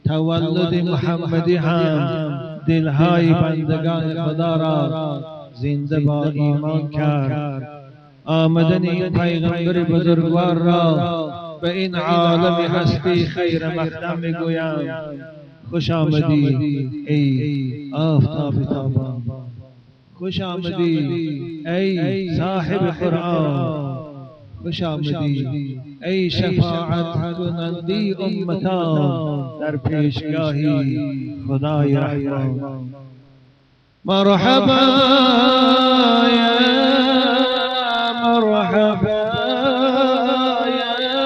تولد محمدی هم دلهای بندگان خدا را زنده با ایمان کرد. آمدن این پیغمبر بزرگوار را به این عالم هستی خیر مقدم میگویم. خوش آمدی ای آفتاب تابان، خوش آمدی ای صاحب قرآن، خوش آمدی ای شفاعت کنندی امتان در پیشگاهی خدای رحمان. مرحبا یا مرحبا یا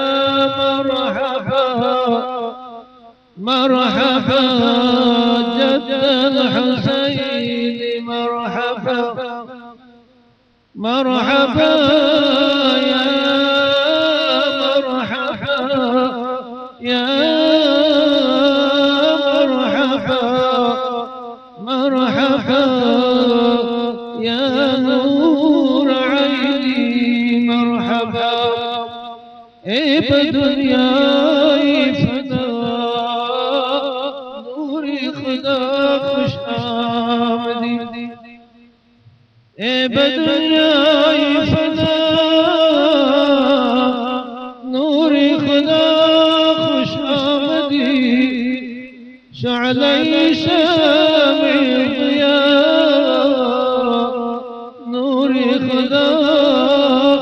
مرحبا، مرحبا جد الحسين، مرحبا مرحبا يا مرحبا يا مرحبا، مرحبا يا نور عيني، مرحبا اے بدنیای فنا نور خدا خوش آمدی، اے بدنیای فنا نور خدا خوش آمدی، شعله شمع ضیا نور خدا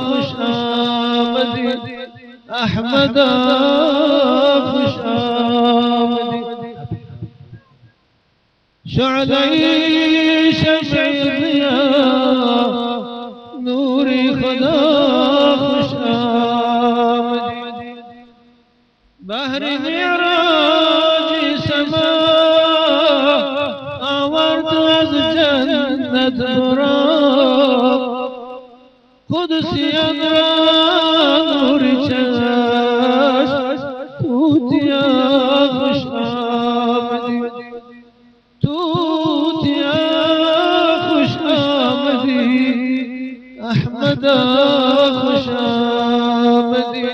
خوش آمدی، احمدا خوش آمدی، شعله شمع ضیا نور خدا خوش آمدی، بهر معراج سما آورد از جنت برا، قدسیان را نور چشم توتیا خوش آمدی، توتیا خوش آمدی، احمدا خوش آمدی،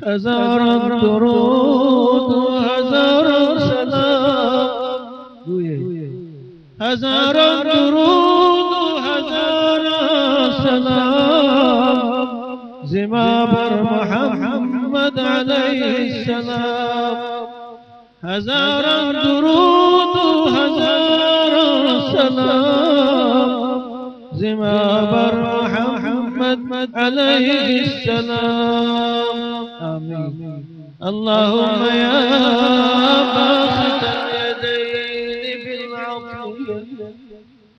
هزاران درود و هزاران سلام، هزاران درود و هزاران سلام زما بر محمد علیه السلام، هزاران درود و هزاران سلام زما بر محمد علیه السلام. آمین. اللهم يا باسط اليدين بالعطية